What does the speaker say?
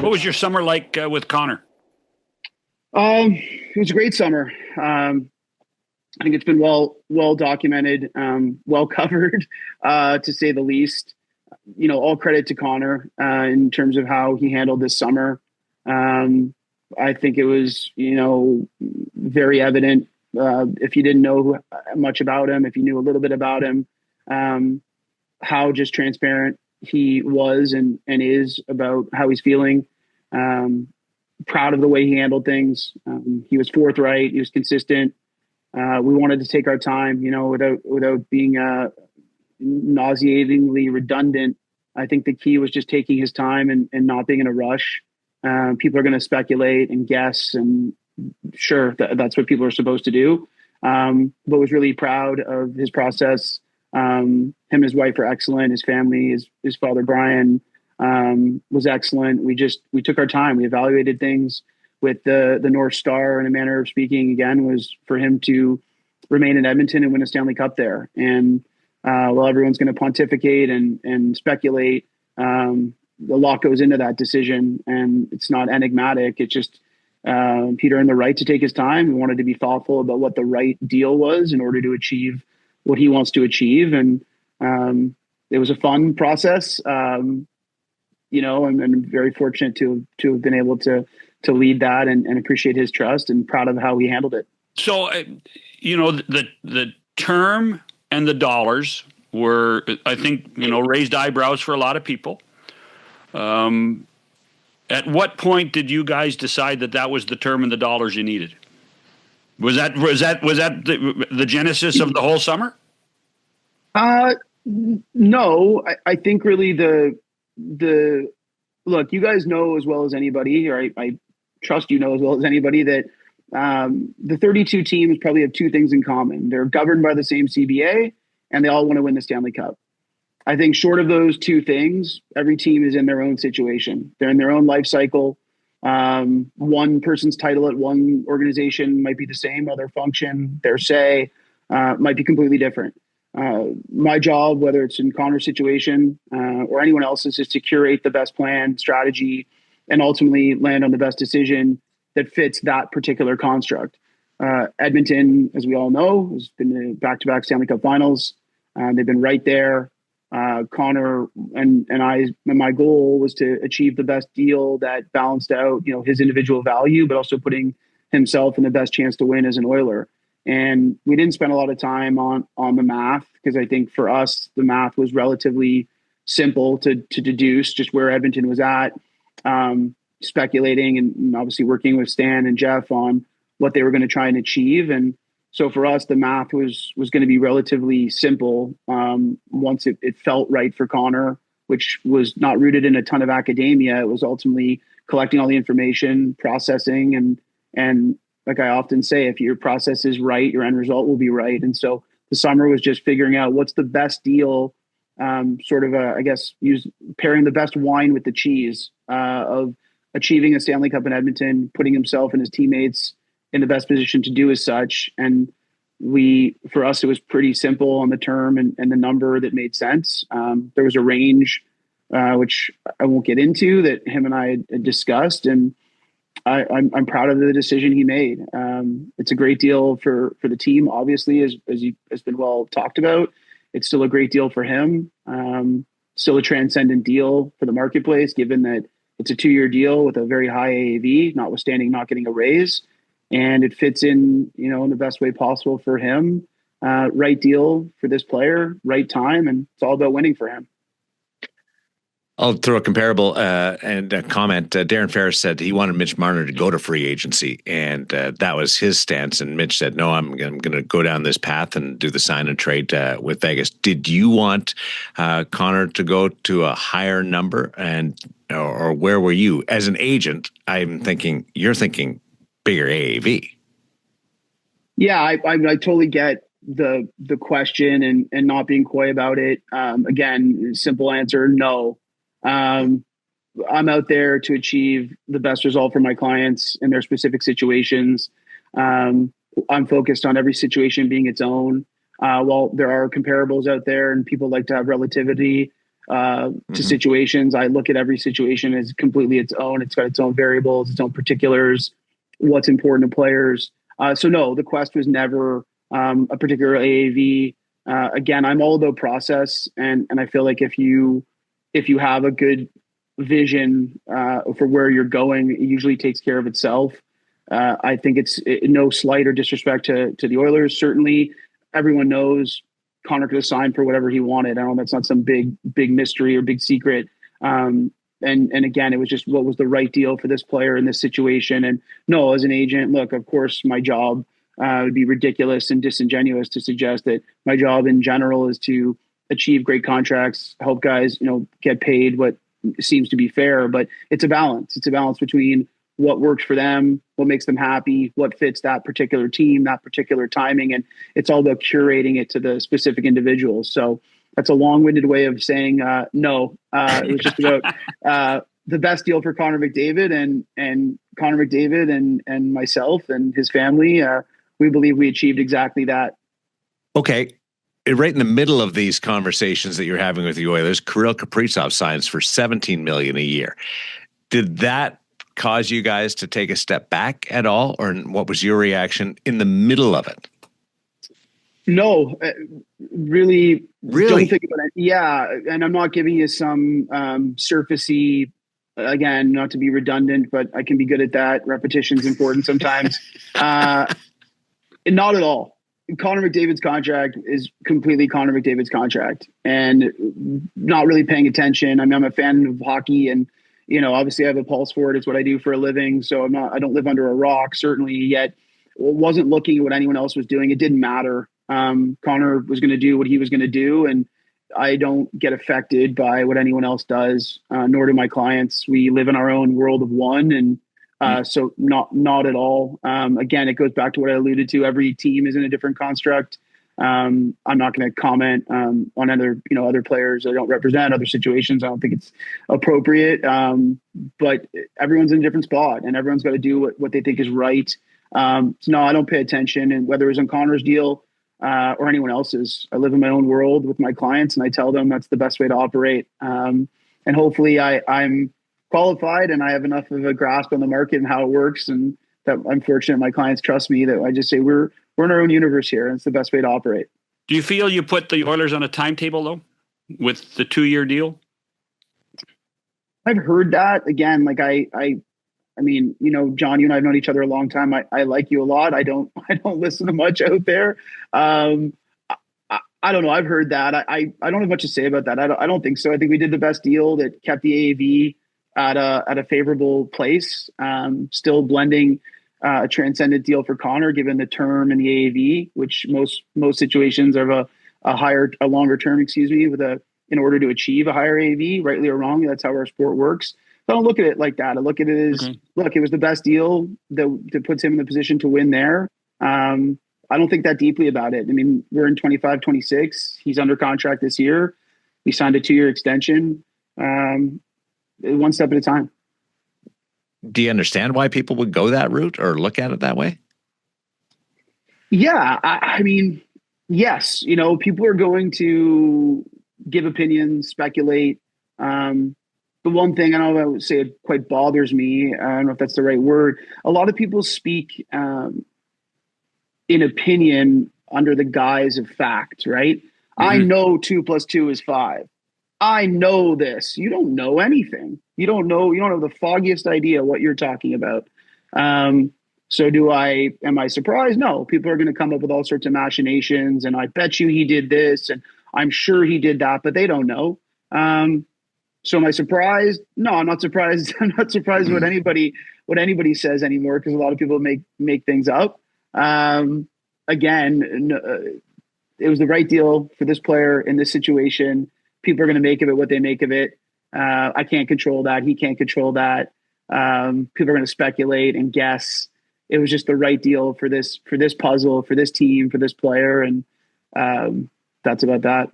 What was your summer like with Connor? It was a great summer. I think it's been well documented, well covered, to say the least. All credit to Connor in terms of how he handled this summer. I think it was, very evident if you didn't know much about him, if you knew a little bit about him, how just transparent he was and is about how he's feeling. Proud of the way he handled things. He was forthright. He was consistent. We wanted to take our time, without being nauseatingly redundant. I think the key was just taking his time and not being in a rush. People are going to speculate and guess, and sure, that's what people are supposed to do. But was really proud of his process. Him and his wife are excellent. His family, his father, Brian, was excellent. We took our time. We evaluated things with the North Star, in a manner of speaking, again, was for him to remain in Edmonton and win a Stanley Cup there. And while everyone's going to pontificate and speculate, a lot goes into that decision, and it's not enigmatic. It's just Peter earned the right to take his time. We wanted to be thoughtful about what the right deal was in order to achieve what he wants to achieve. And it was a fun process. I'm very fortunate to have been able to lead that and appreciate his trust, and proud of how he handled it. So, the term and the dollars were, I think, raised eyebrows for a lot of people. At what point did you guys decide that was the term and the dollars you needed? Was that the genesis of the whole summer? No, I think really the look, you guys know as well as anybody, or I trust you know as well as anybody, that the 32 teams probably have two things in common. They're governed by the same CBA, and they all want to win the Stanley Cup. I think short of those two things, every team is in their own situation. They're in their own life cycle. One person's title at one organization might be the same, other function, their say, might be completely different. My job, whether it's in Connor's situation or anyone else's, is to curate the best plan, strategy, and ultimately land on the best decision that fits that particular construct. Edmonton, as we all know, has been in back-to-back Stanley Cup finals. They've been right there. Connor and my goal was to achieve the best deal that balanced out, his individual value, but also putting himself in the best chance to win as an Oiler. And we didn't spend a lot of time on the math, because I think for us, the math was relatively simple to deduce just where Edmonton was at, speculating and obviously working with Stan and Jeff on what they were going to try and achieve. And so for us, the math was going to be relatively simple once it felt right for Connor, which was not rooted in a ton of academia. It was ultimately collecting all the information, processing, and like I often say, if your process is right, your end result will be right. And so the summer was just figuring out what's the best deal, pairing the best wine with the cheese of achieving a Stanley Cup in Edmonton, putting himself and his teammates in the best position to do as such. And for us, it was pretty simple on the term and the number that made sense. There was a range, which I won't get into, that him and I had discussed, and I'm proud of the decision he made. It's a great deal for the team, obviously, as has been well talked about. It's still a great deal for him. Still a transcendent deal for the marketplace, given that it's a 2-year deal with a very high AAV, notwithstanding not getting a raise. And it fits in, in the best way possible for him. Right deal for this player, right time, and it's all about winning for him. I'll throw a comparable and a comment. Darren Ferris said he wanted Mitch Marner to go to free agency, and that was his stance. And Mitch said, no, I'm going to go down this path and do the sign and trade with Vegas. Did you want Connor to go to a higher number, or where were you? As an agent, you're thinking bigger AAV. Yeah, I totally get the question and not being coy about it. Again, simple answer, no. I'm out there to achieve the best result for my clients in their specific situations. I'm focused on every situation being its own. While there are comparables out there and people like to have relativity, to situations. I look at every situation as completely its own. It's got its own variables, its own particulars, what's important to players. So no, the quest was never a particular AAV. Again, I'm all about process, and I feel like if you have a good vision for where you're going, it usually takes care of itself. I think it's no slight or disrespect to the Oilers. Certainly, everyone knows Connor could have signed for whatever he wanted. I don't know, that's not some big mystery or big secret. And again, it was just what was the right deal for this player in this situation. And no, as an agent, look, of course, my job would be ridiculous and disingenuous to suggest that my job in general is to achieve great contracts, help guys, get paid what seems to be fair. But it's a balance. It's a balance between what works for them, what makes them happy, what fits that particular team, that particular timing. And it's all about curating it to the specific individuals. So that's a long-winded way of saying no. It was just about the best deal for Connor McDavid and Connor McDavid and myself and his family. We believe we achieved exactly that. Okay. Right in the middle of these conversations that you're having with the Oilers, Kirill Kaprizov signs for $17 million a year. Did that cause you guys to take a step back at all, or what was your reaction in the middle of it? No, really don't think about it. Yeah, and I'm not giving you some surfacey. Again, not to be redundant, but I can be good at that. Repetition's important sometimes. Not at all. Connor McDavid's contract is completely Connor McDavid's contract, and not really paying attention. I mean, I'm a fan of hockey, and obviously I have a pulse for it. It's what I do for a living. So I don't live under a rock, certainly, yet wasn't looking at what anyone else was doing. It didn't matter. Connor was going to do what he was going to do. And I don't get affected by what anyone else does, nor do my clients. We live in our own world of one. And so not at all. Again, it goes back to what I alluded to. Every team is in a different construct. I'm not going to comment on other players I don't represent, other situations. I don't think it's appropriate. But everyone's in a different spot, and everyone's got to do what they think is right. So no, I don't pay attention. And whether it was on Connor's deal or anyone else's, I live in my own world with my clients, and I tell them that's the best way to operate. And hopefully I'm qualified and I have enough of a grasp on the market and how it works, and that I'm fortunate my clients trust me, that I just say we're in our own universe here, and it's the best way to operate. Do you feel you put the Oilers on a timetable, though, with the 2-year deal? I've heard that. Again, like I mean, John, you and I have known each other a long time. I like you a lot. I don't listen to much out there. I don't know. I've heard that. I don't have much to say about that. I don't think so. I think we did the best deal that kept the AAV at a favorable place. Still blending a transcendent deal for Connor, given the term and the AAV, which most situations are a longer term, in order to achieve a higher AAV, rightly or wrongly. That's how our sport works. I don't look at it like that. I look at it as, Look, it was the best deal that puts him in the position to win there. I don't think that deeply about it. I mean, we're in 25, 26. He's under contract this year. We signed a 2-year extension, one step at a time. Do you understand why people would go that route or look at it that way? Yeah. I mean, yes, people are going to give opinions, speculate. The one thing, I don't know if I would say it quite bothers me, I don't know if that's the right word. A lot of people speak in opinion under the guise of fact, right? Mm-hmm. I know 2 + 2 is 5. I know this. You don't know anything. You don't have the foggiest idea what you're talking about. So am I surprised? No, people are going to come up with all sorts of machinations, and I bet you he did this, and I'm sure he did that, but they don't know. So am I surprised? No, I'm not surprised. I'm not surprised what anybody says anymore, because a lot of people make things up. Again, it was the right deal for this player in this situation. People are going to make of it what they make of it. I can't control that. He can't control that. People are going to speculate and guess. It was just the right deal for this puzzle, for this team, for this player, and that's about that.